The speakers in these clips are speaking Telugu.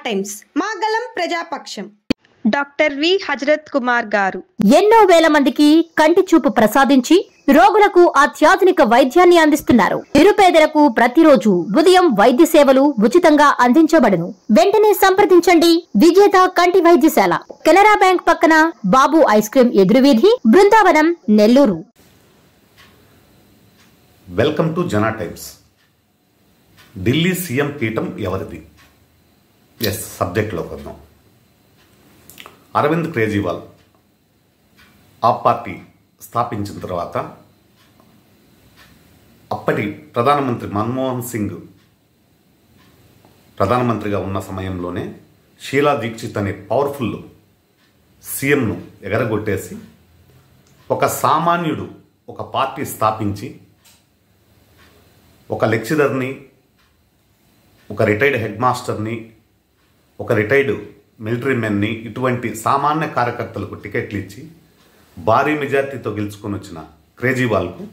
టైమ్స్ మాగలం ప్రజాపక్షం డాక్టర్ వి హజరత్ కుమార్ గారు ఎన్నో వేల మందికి కంటి చూపు ప్రసాదించి రోగులకు అత్యాధునిక వైద్యాన్ని అందిస్తున్నారు. నిరుపేదలకు ప్రతిరోజు ఉదయం వైద్య సేవలు ఉచితంగా అందించబడును. వెంటనే సంప్రదించండి. విజేత కంటి వైద్యశాల, కెనరా బ్యాంక్ పక్కన, బాబు ఐస్ క్రీమ్ ఎదురువీధి, Brindavanam, Nellore. Welcome to Jana Times. Delhi CM పీఠం ఎవరిది? ఎస్, సబ్జెక్ట్లోకి వద్దాం. అరవింద్ కేజ్రీవాల్ ఆ పార్టీ స్థాపించిన తర్వాత అప్పటి ప్రధానమంత్రి మన్మోహన్ సింగ్ ప్రధానమంత్రిగా ఉన్న సమయంలోనే షీలా దీక్షిత్ అనే పవర్ఫుల్ సీఎంను ఎగరగొట్టేసి ఒక సామాన్యుడు ఒక పార్టీ స్థాపించి ఒక లెక్చరర్ని, ఒక రిటైర్డ్ హెడ్ మాస్టర్ని, ఒక రిటైర్డ్ మిలిటరీ మెన్ని, ఇటువంటి సామాన్య కార్యకర్తలకు టికెట్లు ఇచ్చి భారీ మెజార్టీతో గెలుచుకొని వచ్చిన కేజ్రీవాల్కు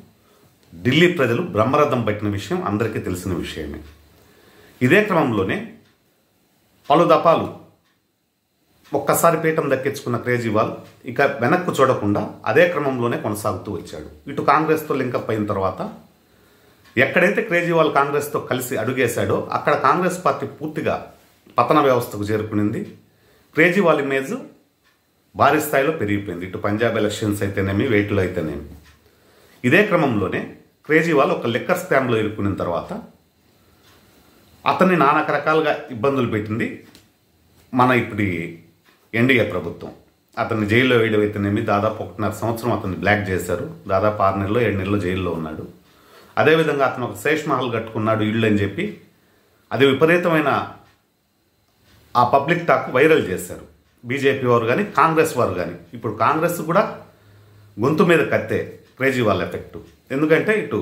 ఢిల్లీ ప్రజలు బ్రహ్మరథం పట్టిన విషయం అందరికీ తెలిసిన విషయమే. ఇదే క్రమంలోనే పలు దఫాలు ఒక్కసారి పీఠం దక్కించుకున్న కేజ్రీవాల్ ఇక వెనక్కు చూడకుండా అదే క్రమంలోనే కొనసాగుతూ వచ్చాడు. ఇటు కాంగ్రెస్తో లింకప్ అయిన తర్వాత ఎక్కడైతే కేజ్రీవాల్ కాంగ్రెస్తో కలిసి అడుగేశాడో అక్కడ కాంగ్రెస్ పార్టీ పూర్తిగా పతన వ్యవస్థకు చేరుకునింది. కేజ్రీవాల్ ఇమేజ్ భారీ స్థాయిలో పెరిగిపోయింది. ఇటు పంజాబ్ ఎలక్షన్స్ అయితేనేమి, వేటిలో అయితేనేమి. ఇదే క్రమంలోనే కేజ్రీవాల్ ఒక లిక్కర్ స్కామ్లో ఇరుక్కున్న తర్వాత అతన్ని నానా రకాలుగా ఇబ్బందులు పెట్టింది మన ఇప్పుడు ఎన్డీఏ ప్రభుత్వం. అతన్ని జైల్లో వేయడం అయితేనేమి, దాదాపు 1.5 సంవత్సరం అతన్ని బ్లాక్ చేశారు. దాదాపు 6 నెలలు 7 నెలలు జైల్లో ఉన్నాడు. అదేవిధంగా అతను ఒక శేష్ మహల్ కట్టుకున్నాడు ఇళ్ళు అని చెప్పి అది విపరీతమైన ఆ పబ్లిక్ టాక్ వైరల్ చేశారు బీజేపీ వారు కానీ, కాంగ్రెస్ వారు కానీ. ఇప్పుడు కాంగ్రెస్ కూడా గొంతు మీద కత్తే కేజ్రీవాల్ ఎఫెక్టు. ఎందుకంటే ఇటు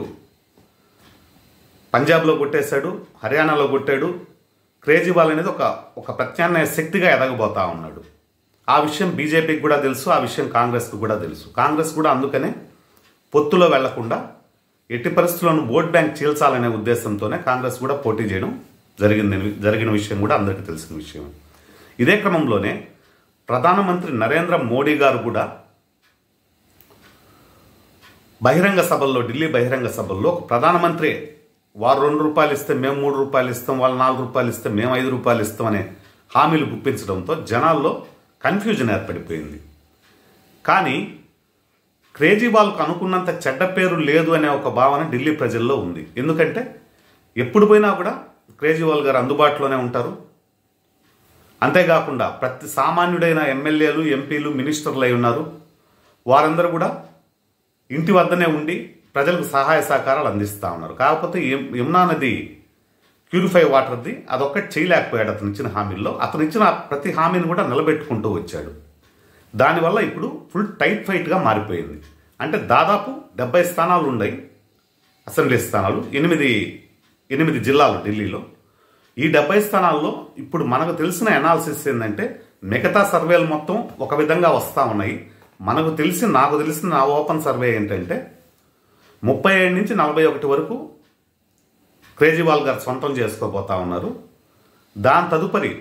పంజాబ్లో కొట్టేశాడు, హర్యానాలో కొట్టాడు. కేజ్రీవాల్ అనేది ఒక ప్రత్యామ్నాయ శక్తిగా ఎదగబోతా ఉన్నాడు. ఆ విషయం బీజేపీకి కూడా తెలుసు, ఆ విషయం కాంగ్రెస్కు కూడా తెలుసు. కాంగ్రెస్ కూడా అందుకనే పొత్తులో వెళ్లకుండా ఎట్టి పరిస్థితుల్లోనూ ఓట్ బ్యాంక్ చీల్చాలనే ఉద్దేశంతోనే కాంగ్రెస్ కూడా పోటీ చేయడం జరిగిన విషయం కూడా అందరికీ తెలిసిన విషయం. ఇదే క్రమంలోనే ప్రధానమంత్రి నరేంద్ర మోడీ గారు కూడా బహిరంగ సభల్లో, ఢిల్లీ బహిరంగ సభల్లో ప్రధానమంత్రి వారు 2 రూపాయలు ఇస్తే మేము 3 రూపాయలు ఇస్తాం, వాళ్ళు 4 రూపాయలు ఇస్తే మేము 5 రూపాయలు ఇస్తాం అనే హామీలు గుప్పించడంతో జనాల్లో కన్ఫ్యూజన్ ఏర్పడిపోయింది. కానీ కేజ్రీవాల్కు అనుకున్నంత చెడ్డ పేరు లేదు అనే ఒక భావన ఢిల్లీ ప్రజల్లో ఉంది. ఎందుకంటే ఎప్పుడు పోయినా కూడా కేజ్రీవాల్ గారు అందుబాటులోనే ఉంటారు. అంతేకాకుండా ప్రతి సామాన్యుడైన ఎమ్మెల్యేలు, ఎంపీలు, మినిస్టర్లు అయి ఉన్నారు. వారందరూ కూడా ఇంటి వద్దనే ఉండి ప్రజలకు సహాయ సహకారాలు అందిస్తూ ఉన్నారు. కాకపోతే యమునా నది ప్యూరిఫై వాటర్ది అదొక్కటి చేయలేకపోయాడు అతను ఇచ్చిన హామీల్లో. అతను ఇచ్చిన ప్రతి హామీని కూడా నిలబెట్టుకుంటూ వచ్చాడు. దానివల్ల ఇప్పుడు ఫుల్ టైట్ ఫైట్గా మారిపోయింది. అంటే దాదాపు 70 స్థానాలు ఉన్నాయి, అసెంబ్లీ స్థానాలు, 8 జిల్లాలు ఢిల్లీలో. ఈ 70 స్థానాల్లో ఇప్పుడు మనకు తెలిసిన అనాలిసిస్ ఏంటంటే మిగతా సర్వేలు మొత్తం ఒక విధంగా వస్తూ ఉన్నాయి. నాకు తెలిసిన నా ఓపెన్ సర్వే ఏంటంటే 37 నుంచి 41 వరకు కేజ్రీవాల్ గారు సొంతం చేసుకోబోతా ఉన్నారు. దాని తదుపరి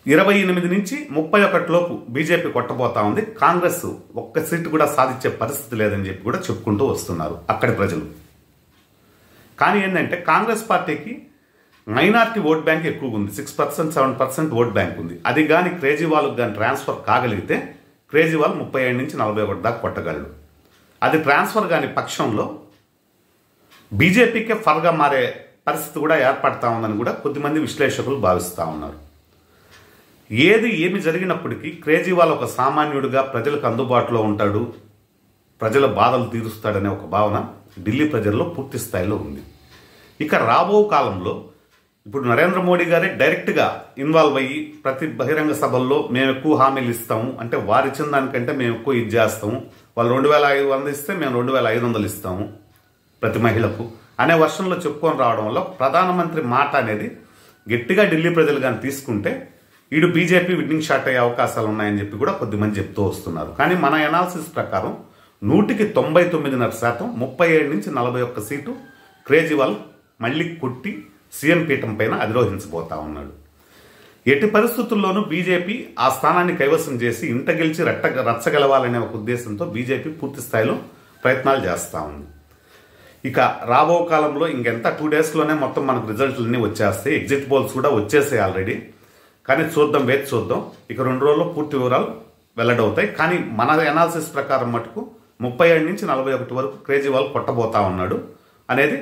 28 నుంచి 31 లోపు బీజేపీ కొట్టబోతా ఉంది. కాంగ్రెస్ ఒక్క సీటు కూడా సాధించే పరిస్థితి లేదని చెప్పి కూడా చెప్పుకుంటూ వస్తున్నారు అక్కడి ప్రజలు. కానీ ఏంటంటే కాంగ్రెస్ పార్టీకి మైనార్టీ ఓట్ బ్యాంక్ ఎక్కువగా ఉంది. 6%, 7% ఓట్ బ్యాంక్ ఉంది. అది కానీ కేజ్రీవాల్కి కానీ ట్రాన్స్ఫర్ కాగలిగితే కేజ్రీవాల్ 37 నుంచి 41 దాకా కొట్టగలడు. అది ట్రాన్స్ఫర్ కాని పక్షంలో బీజేపీకే ఫర్గా మారే పరిస్థితి కూడా ఏర్పడతా ఉందని కూడా కొద్దిమంది విశ్లేషకులు భావిస్తూ ఉన్నారు. ఏమి జరిగినప్పటికీ కేజ్రీవాల్ ఒక సామాన్యుడిగా ప్రజలకు అందుబాటులో ఉంటాడు, ప్రజల బాధలు తీరుస్తాడనే ఒక భావన ఢిల్లీ ప్రజల్లో పూర్తి స్థాయిలో ఉంది. ఇక రాబో కాలంలో ఇప్పుడు నరేంద్ర మోడీ గారే డైరెక్ట్గా ఇన్వాల్వ్ అయ్యి ప్రతి బహిరంగ సభల్లో మేము ఎక్కువ హామీలు ఇస్తాము, అంటే వారు ఇచ్చిన దానికంటే మేము ఎక్కువ ఇది చేస్తాము, వాళ్ళు 2500 ఇస్తే మేము 2500 ఇస్తాము ప్రతి మహిళకు అనే వర్షంలో చెప్పుకొని రావడం వల్ల ప్రధానమంత్రి మాట అనేది గట్టిగా ఢిల్లీ ప్రజలు కానీ తీసుకుంటే ఇటు బీజేపీ విన్నింగ్ షాట్ అయ్యే అవకాశాలు ఉన్నాయని చెప్పి కూడా కొద్దిమంది చెప్తూ వస్తున్నారు. కానీ మన అనాలిసిస్ ప్రకారం 199.5% 37 నుంచి 41 సీటు కేజ్రీవాల్ మళ్ళీ కొట్టి సీఎం పీఠం పైన అధిరోహించబోతా ఉన్నాడు. ఎట్టి పరిస్థితుల్లోనూ బీజేపీ ఆ స్థానాన్ని కైవసం చేసి ఇంట గెలిచి రచ్చగలవాలనే ఒక ఉద్దేశంతో బీజేపీ పూర్తి స్థాయిలో ప్రయత్నాలు చేస్తూ ఉంది. ఇక రాబో కాలంలో ఇంకెంత 2 daysలోనే మొత్తం మనకు రిజల్ట్లన్నీ వచ్చేస్తాయి. ఎగ్జిట్ పోల్స్ కూడా వచ్చేసాయి ఆల్రెడీ. కానీ చూద్దాం, వేచి చూద్దాం. ఇక 2 రోజుల్లో పూర్తి వివరాలు వెల్లడవుతాయి. కానీ మన అనాలిసిస్ ప్రకారం మటుకు 37 నుంచి 41 వరకు కేజ్రీవాల్ కొట్టబోతా ఉన్నాడు అనేది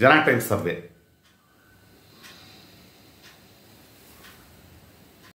జనా టైమ్స్ సర్వే.